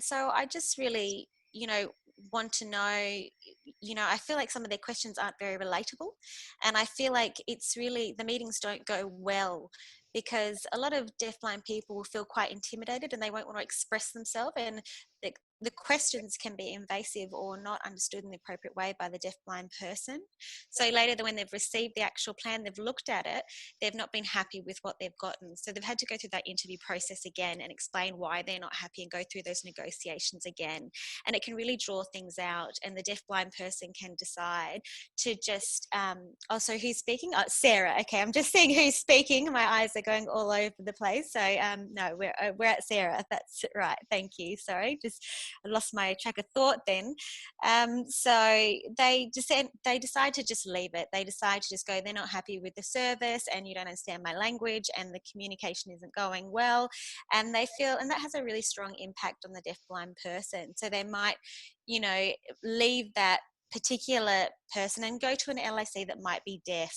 so I just really, want to know, I feel like some of their questions aren't very relatable, and I feel like it's really, the meetings don't go well because a lot of deafblind people will feel quite intimidated and they won't want to express themselves, and the questions can be invasive or not understood in the appropriate way by the deafblind person. So later, when they've received the actual plan, they've looked at it, they've not been happy with what they've gotten. So they've had to go through that interview process again and explain why they're not happy and go through those negotiations again. And it can really draw things out, and the deafblind person can decide to just, so who's speaking? Oh, Sarah. Okay, I'm just seeing who's speaking. My eyes are going all over the place. So no, we're at Sarah. That's right. Thank you. Sorry, just I lost my track of thought then. So they decide to just leave it. They decide to just go, they're not happy with the service and you don't understand my language and the communication isn't going well. And they feel, and that has a really strong impact on the deafblind person. So they might, leave that particular person and go to an LIC that might be deaf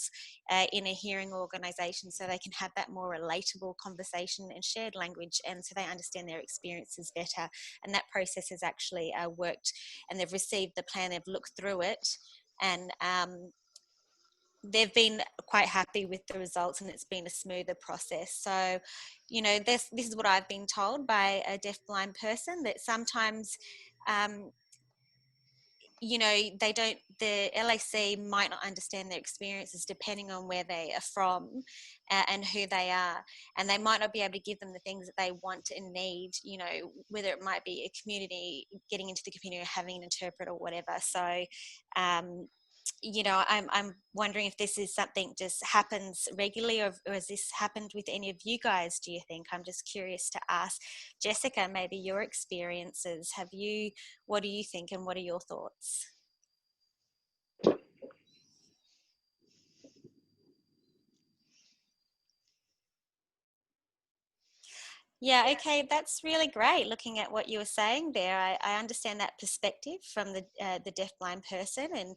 in a hearing organisation, so they can have that more relatable conversation and shared language, and so they understand their experiences better. And that process has actually worked, and they've received the plan, they've looked through it, and they've been quite happy with the results, and it's been a smoother process. So, this is what I've been told by a deafblind person, that sometimes the LAC might not understand their experiences depending on where they are from and who they are, and they might not be able to give them the things that they want and need, whether it might be a community, getting into the community or having an interpreter or whatever. So I'm wondering if this is something just happens regularly, or has this happened with any of you guys, do you think? I'm just curious to ask Jessica, maybe your experiences. What do you think, and what are your thoughts? Yeah, okay, that's really great. Looking at what you were saying there, I understand that perspective from the deafblind person, and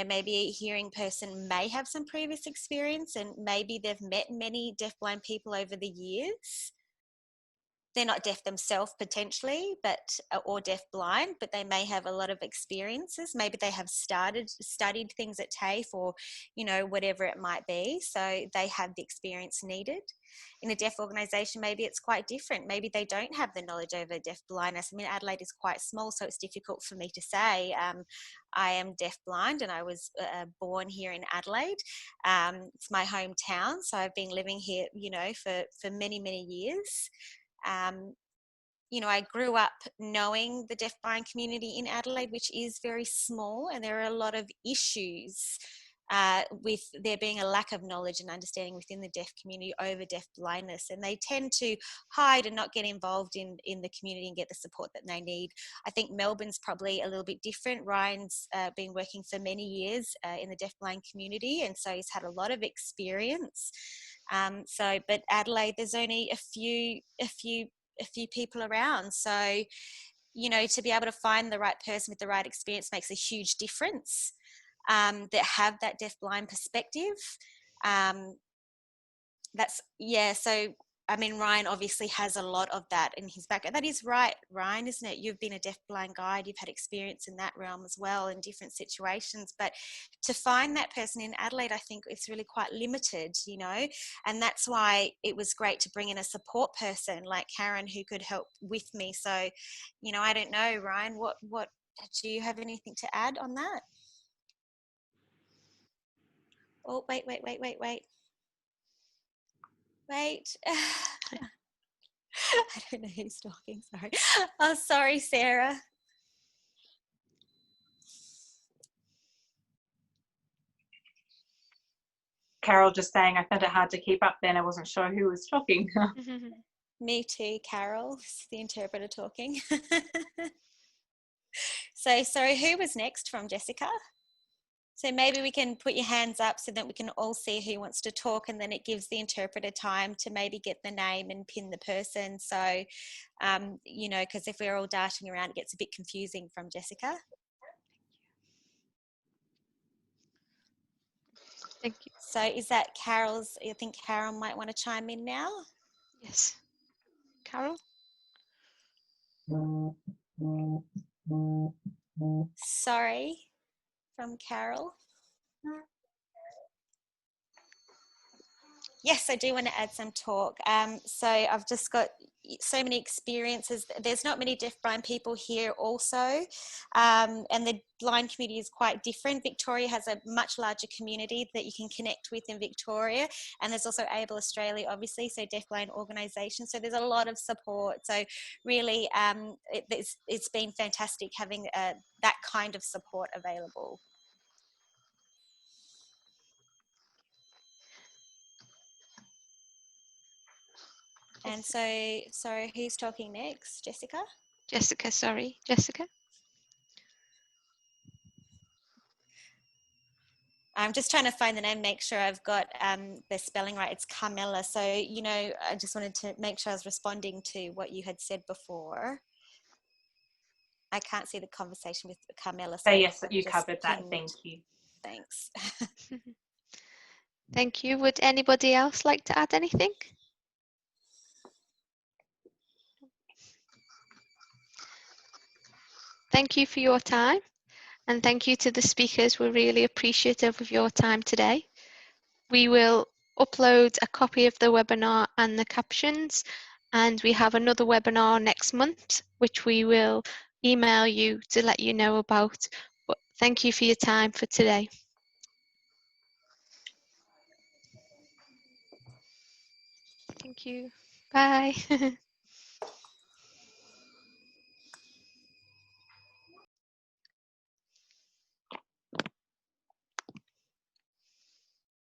maybe a hearing person may have some previous experience, and maybe they've met many deafblind people over the years. They're not deaf themselves potentially, or deafblind, but they may have a lot of experiences. Maybe they have studied things at TAFE, or whatever it might be. So they have the experience needed. In a deaf organisation, maybe it's quite different. Maybe they don't have the knowledge over deaf blindness. I mean, Adelaide is quite small, so it's difficult for me to say. I am deafblind, and I was born here in Adelaide. It's my hometown, so I've been living here, for many, many years. I grew up knowing the deafblind community in Adelaide, which is very small, and there are a lot of issues with there being a lack of knowledge and understanding within the deaf community over deaf blindness, and they tend to hide and not get involved in the community and get the support that they need. I think Melbourne's probably a little bit different. Ryan's been working for many years in the deafblind community, and so he's had a lot of experience. But Adelaide, there's only a few people around, so to be able to find the right person with the right experience makes a huge difference. That have that deafblind perspective. So I mean, Ryan obviously has a lot of that in his background. That is right, Ryan, isn't it? You've been a deafblind guide, you've had experience in that realm as well in different situations, but to find that person in Adelaide, I think it's really quite limited, and that's why it was great to bring in a support person like Karen who could help with me. So, I don't know, Ryan, what do you have anything to add on that? Oh, wait. I don't know who's talking, sorry. Oh, sorry, Sarah. Carol just saying I found it hard to keep up then. I wasn't sure who was talking. Me too, Carol, the interpreter talking. So, sorry, who was next from Jessica? So maybe we can put your hands up so that we can all see who wants to talk, and then it gives the interpreter time to maybe get the name and pin the person. So, you know, because if we're all darting around, it gets a bit confusing from Jessica. Thank you. So is that Carol's? I think Carol might want to chime in now. Yes. Carol? Sorry, from Carol. Yes, I do want to add some talk. So I've just got so many experiences. There's not many deafblind people here also, and the blind community is quite different. Victoria has a much larger community that you can connect with in Victoria, and there's also Able Australia, obviously, so deafblind organisations. So there's a lot of support. So really, it's been fantastic having that kind of support available. And so, sorry, who's talking next? Jessica? Jessica, sorry. Jessica? I'm just trying to find the name, make sure I've got the spelling right. It's Carmela. So, you know, I just wanted to make sure I was responding to what you had said before. I can't see the conversation with Carmela. So yes, you covered that. Pinned. Thank you. Thanks. Thank you. Would anybody else like to add anything? Thank you for your time, and thank you to the speakers. We're really appreciative of your time today. We will upload a copy of the webinar and the captions, and we have another webinar next month, which we will email you to let you know about. But thank you for your time for today. Thank you. Bye.